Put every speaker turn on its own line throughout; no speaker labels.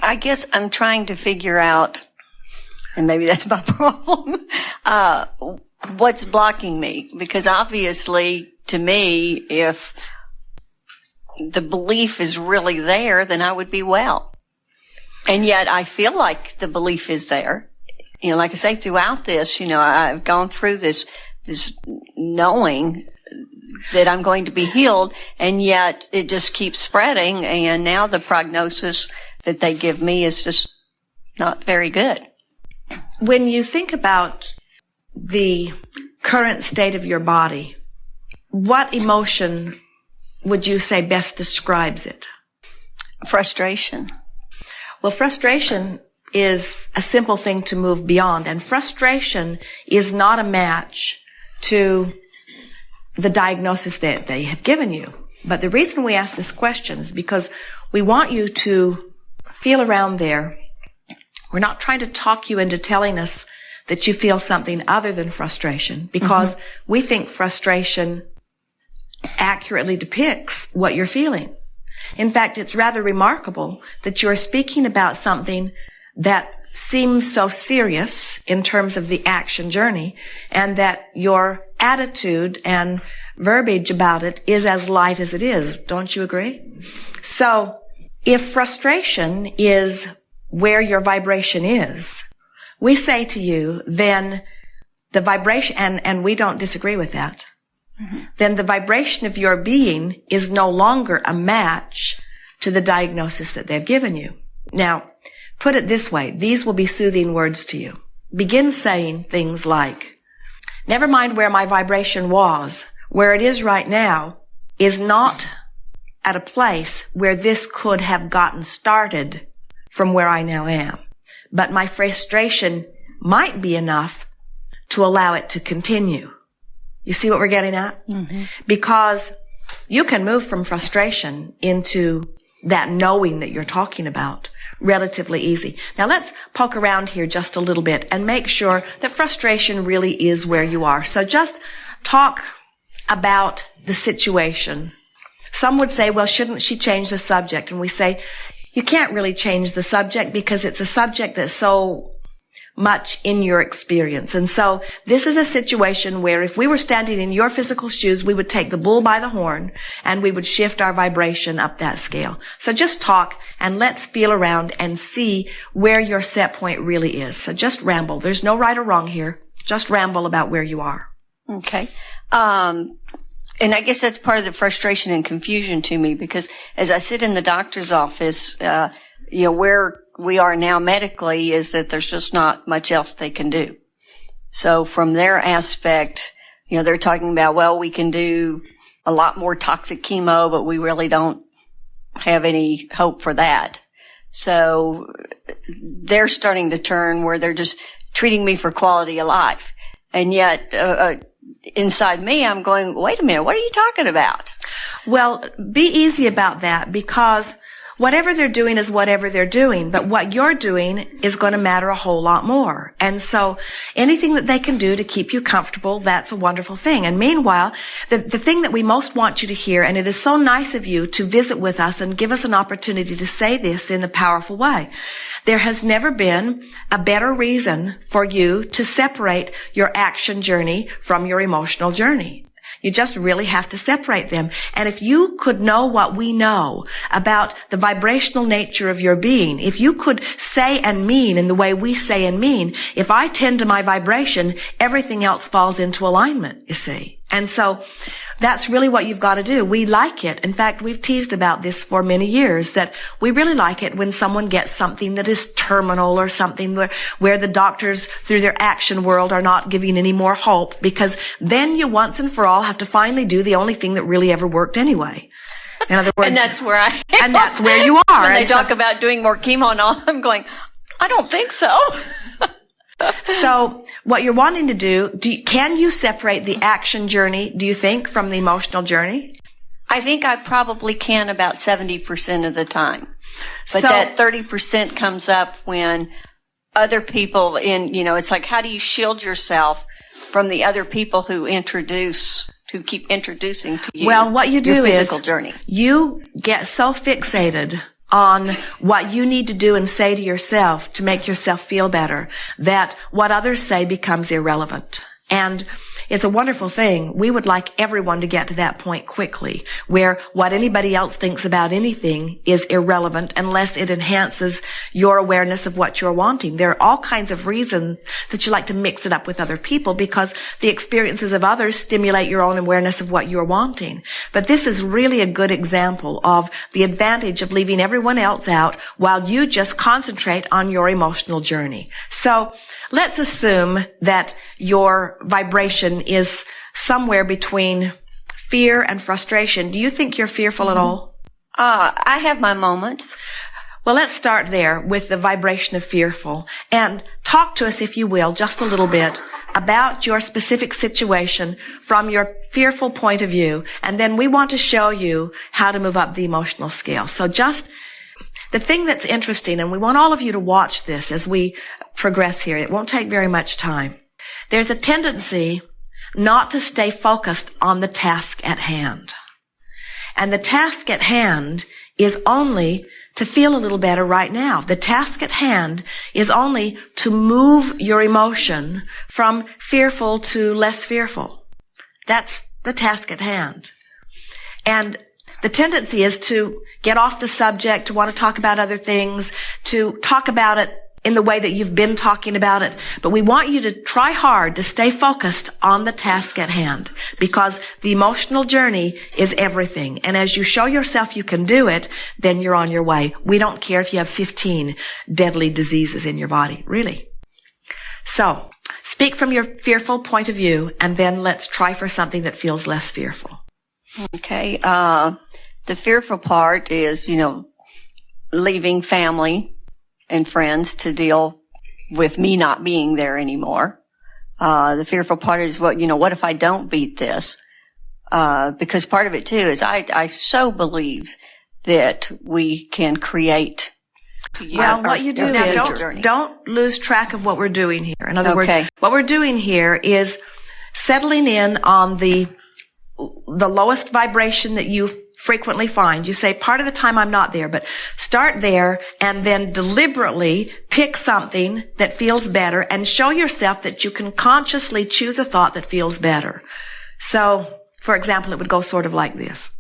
I guess I'm trying to figure out, and maybe that's my problem, what's blocking me. Because obviously, to me, if the belief is really there, then I would be well. And yet I feel like the belief is there. You know, like I say, throughout this, you know, I've gone through this knowing that I'm going to be healed, and yet it just keeps spreading, and now the prognosis that they give me is just not very good.
When you think about the current state of your body, what emotion would you say best describes it?
Frustration.
Well, frustration is a simple thing to move beyond, and frustration is not a match to the diagnosis that they have given you. But the reason we ask this question is because we want you to feel around there. We're not trying to talk you into telling us that you feel something other than frustration, because we think frustration accurately depicts what you're feeling. In fact, it's rather remarkable that you're speaking about something that seems so serious in terms of the action journey, and that your attitude and verbiage about it is as light as it is. Don't you agree? So, if frustration is where your vibration is, we say to you, then the vibration, and we don't disagree with that, then the vibration of your being is no longer a match to the diagnosis that they've given you. Now, put it this way, these will be soothing words to you. Begin saying things like, never mind where my vibration was, where it is right now is not at a place where this could have gotten started from where I now am. But my frustration might be enough to allow it to continue. You see what we're getting at? Because you can move from frustration into that knowing that you're talking about relatively easy. Now let's poke around here just a little bit and make sure that frustration really is where you are. So just talk about the situation. Some would say, well, shouldn't she change the subject? And we say, you can't really change the subject because it's a subject that's so much in your experience. And so this is a situation where if we were standing in your physical shoes, we would take the bull by the horn and we would shift our vibration up that scale. So just talk and let's feel around and see where your set point really is. So just ramble. There's no right or wrong here. Just ramble about where you are.
Okay. And I guess that's part of the frustration and confusion to me, because as I sit in the doctor's office, you know, where we are now medically is that there's just not much else they can do. So from their aspect, you know, they're talking about, well, we can do a lot more toxic chemo, but we really don't have any hope for that. So they're starting to turn where they're just treating me for quality of life. And yet, inside me, I'm going, wait a minute, what are you talking about?
Well, be easy about that, because whatever they're doing is whatever they're doing, but what you're doing is going to matter a whole lot more. And so anything that they can do to keep you comfortable, that's a wonderful thing. And meanwhile, the thing that we most want you to hear, and it is so nice of you to visit with us and give us an opportunity to say this in a powerful way. There has never been a better reason for you to separate your action journey from your emotional journey. You just really have to separate them. And if you could know what we know about the vibrational nature of your being, if you could say and mean in the way we say and mean, if I tend to my vibration, everything else falls into alignment, you see. And so that's really what you've got to do. We like it. In fact, we've teased about this for many years, that we really like it when someone gets something that is terminal or something where the doctors, through their action world, are not giving any more hope, because then you once and for all have to finally do the only thing that really ever worked anyway. In other words,
and that's where I am.
And that's where you are.
When they talk about doing more chemo and all, I'm going, I don't think so.
So what you're wanting to do, can you separate the action journey, do you think, from the emotional journey?
I think I probably can about 70% of the time. But
So-
that 30% comes up when other people it's like, how do you shield yourself from the other people who keep introducing to you
Well, what you do
your physical
is
journey?
You get so fixated on what you need to do and say to yourself to make yourself feel better, that what others say becomes irrelevant. And it's a wonderful thing. We would like everyone to get to that point quickly, where what anybody else thinks about anything is irrelevant unless it enhances your awareness of what you're wanting. There are all kinds of reasons that you like to mix it up with other people because the experiences of others stimulate your own awareness of what you're wanting. But this is really a good example of the advantage of leaving everyone else out while you just concentrate on your emotional journey. So let's assume that your vibration is somewhere between fear and frustration. Do you think you're fearful at all?
I have my moments.
Well, let's start there with the vibration of fearful. And talk to us, if you will, just a little bit about your specific situation from your fearful point of view. And then we want to show you how to move up the emotional scale. So just the thing that's interesting, and we want all of you to watch this as we progress here. It won't take very much time. There's a tendency not to stay focused on the task at hand. And the task at hand is only to feel a little better right now. The task at hand is only to move your emotion from fearful to less fearful. That's the task at hand. And the tendency is to get off the subject, to want to talk about other things, to talk about it in the way that you've been talking about it. But we want you to try hard to stay focused on the task at hand, because the emotional journey is everything. And as you show yourself you can do it, then you're on your way. We don't care if you have 15 deadly diseases in your body, really. So, speak from your fearful point of view, and then let's try for something that feels less fearful.
Okay. The fearful part is, leaving family and friends to deal with me not being there anymore. The fearful part is what if I don't beat this? Because part of it too is I so believe that we can create.
Well, what you do is don't lose track of what we're doing here. In other words, what we're doing here is settling in on the lowest vibration that you frequently find. You say, part of the time I'm not there, but start there and then deliberately pick something that feels better and show yourself that you can consciously choose a thought that feels better. So, for example, it would go sort of like this.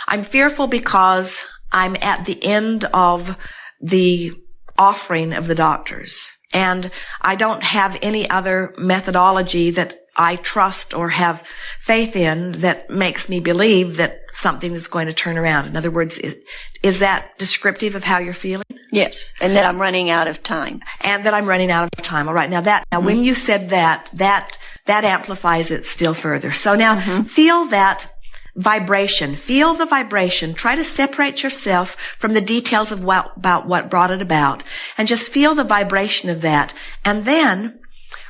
I'm fearful because I'm at the end of the offering of the doctors, and I don't have any other methodology that I trust or have faith in that makes me believe that something is going to turn around. In other words, is that descriptive of how you're feeling?
Yes, and that I'm running out of time.
And that I'm running out of time. All right, when you said that amplifies it still further. So now feel that vibration. Feel the vibration. Try to separate yourself from the details of about what brought it about, and just feel the vibration of that. And then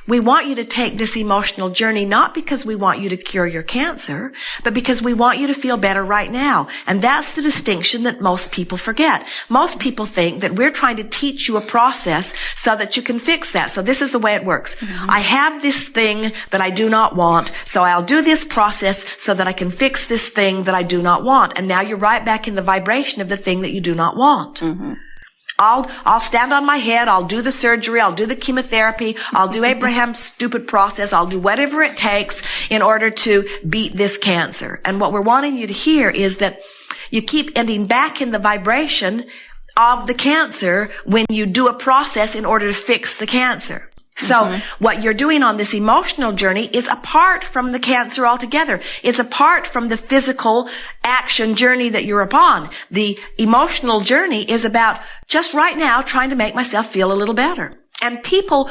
we want you to take this emotional journey not because we want you to cure your cancer, but because we want you to feel better right now. And that's the distinction that most people forget. Most people think that we're trying to teach you a process so that you can fix that. So this is the way it works. I have this thing that I do not want, so I'll do this process so that I can fix this thing that I do not want. And now you're right back in the vibration of the thing that you do not want. I'll stand on my head, I'll do the surgery, I'll do the chemotherapy, I'll do Abraham's stupid process, I'll do whatever it takes in order to beat this cancer. And what we're wanting you to hear is that you keep ending back in the vibration of the cancer when you do a process in order to fix the cancer. So what you're doing on this emotional journey is apart from the cancer altogether. It's apart from the physical action journey that you're upon. The emotional journey is about just right now trying to make myself feel a little better. And people,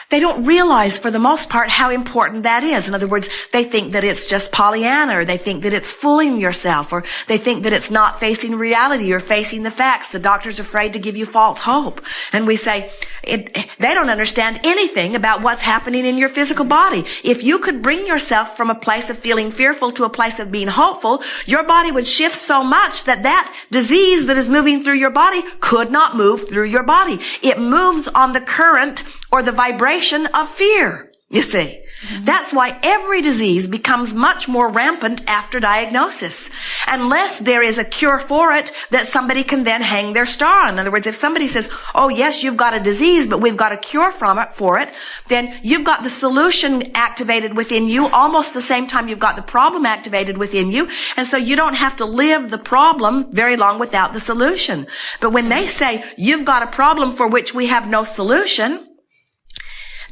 they don't realize for the most part how important that is. In other words, they think that it's just Pollyanna, or they think that it's fooling yourself, or they think that it's not facing reality or facing the facts. The doctor's afraid to give you false hope. And we say, they don't understand anything about what's happening in your physical body. If you could bring yourself from a place of feeling fearful to a place of being hopeful, your body would shift so much that disease that is moving through your body could not move through your body. It moves on the current or the vibration of fear, you see. That's why every disease becomes much more rampant after diagnosis, unless there is a cure for it that somebody can then hang their star on. In other words, if somebody says, oh yes, you've got a disease, but we've got a cure for it, then you've got the solution activated within you almost the same time you've got the problem activated within you, and so you don't have to live the problem very long without the solution. But when they say, you've got a problem for which we have no solution,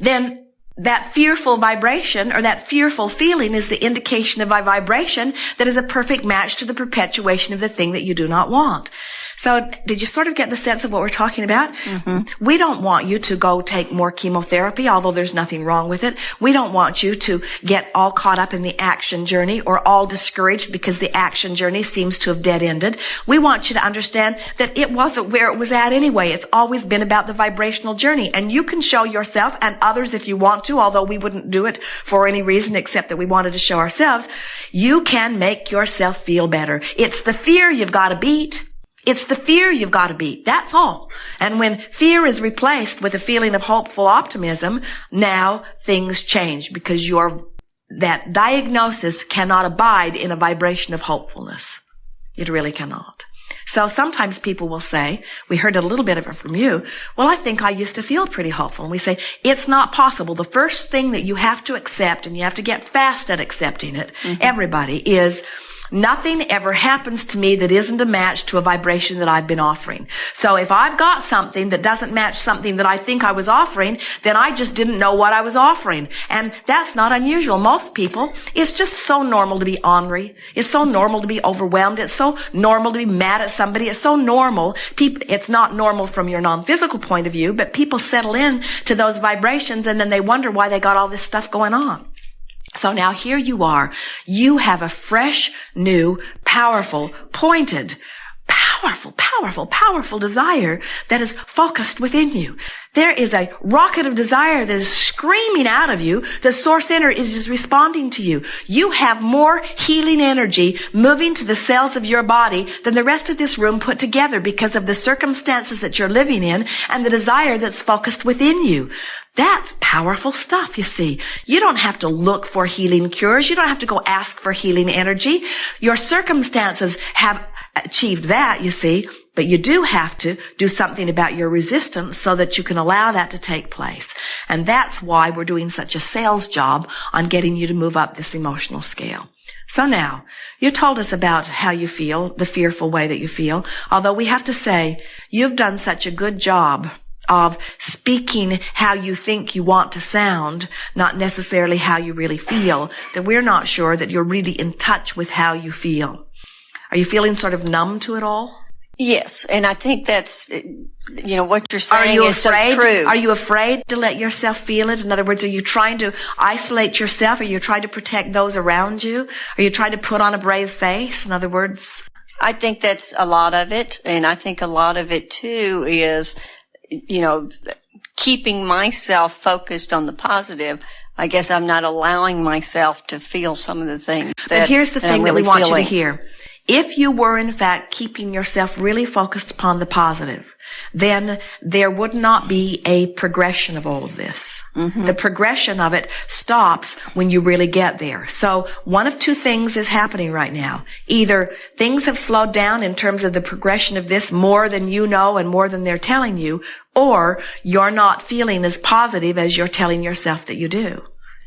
then that fearful vibration or that fearful feeling is the indication of a vibration that is a perfect match to the perpetuation of the thing that you do not want. So did you sort of get the sense of what we're talking about? Mm-hmm. We don't want you to go take more chemotherapy, although there's nothing wrong with it. We don't want you to get all caught up in the action journey or all discouraged because the action journey seems to have dead-ended. We want you to understand that it wasn't where it was at anyway. It's always been about the vibrational journey. And you can show yourself and others if you want to, although we wouldn't do it for any reason except that we wanted to show ourselves. You can make yourself feel better. It's the fear you've got to beat. It's the fear you've got to beat. That's all. And when fear is replaced with a feeling of hopeful optimism, now things change because that diagnosis cannot abide in a vibration of hopefulness. It really cannot. So sometimes people will say, we heard a little bit of it from you, well, I think I used to feel pretty hopeful. And we say, it's not possible. The first thing that you have to accept, and you have to get fast at accepting it, everybody, is nothing ever happens to me that isn't a match to a vibration that I've been offering. So if I've got something that doesn't match something that I think I was offering, then I just didn't know what I was offering. And that's not unusual. Most people, it's just so normal to be ornery. It's so normal to be overwhelmed. It's so normal to be mad at somebody. It's so normal. It's not normal from your non-physical point of view, but people settle in to those vibrations and then they wonder why they got all this stuff going on. So now here you are. You have a fresh, new, powerful, pointed, powerful desire that is focused within you. There is a rocket of desire that is screaming out of you. The source center is just responding to you. You have more healing energy moving to the cells of your body than the rest of this room put together because of the circumstances that you're living in and the desire that's focused within you. That's powerful stuff, you see. You don't have to look for healing cures. You don't have to go ask for healing energy. Your circumstances have achieved that, you see, but you do have to do something about your resistance so that you can allow that to take place. And that's why we're doing such a sales job on getting you to move up this emotional scale. So now, you told us about how you feel, the fearful way that you feel, although we have to say, you've done such a good job of speaking how you think you want to sound, not necessarily how you really feel, that we're not sure that you're really in touch with how you feel. Are you feeling sort of numb to it all?
Yes, and I think that's, what you're saying is so true.
Are you afraid to let yourself feel it? In other words, are you trying to isolate yourself? Are you trying to protect those around you? Are you trying to put on a brave face? In other words,
I think that's a lot of it, and I think a lot of it too is keeping myself focused on the positive. I guess I'm not allowing myself to feel some of the things
But here's the thing that we want you to hear. If you were, in fact, keeping yourself really focused upon the positive, then there would not be a progression of all of this. Mm-hmm. The progression of it stops when you really get there. So one of two things is happening right now. Either things have slowed down in terms of the progression of this more than you know and more than they're telling you, or you're not feeling as positive as you're telling yourself that you do.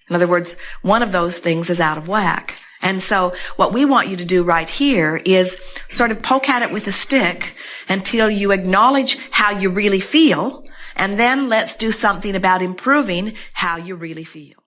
In other words, one of those things is out of whack. And so what we want you to do right here is sort of poke at it with a stick until you acknowledge how you really feel, and then let's do something about improving how you really feel.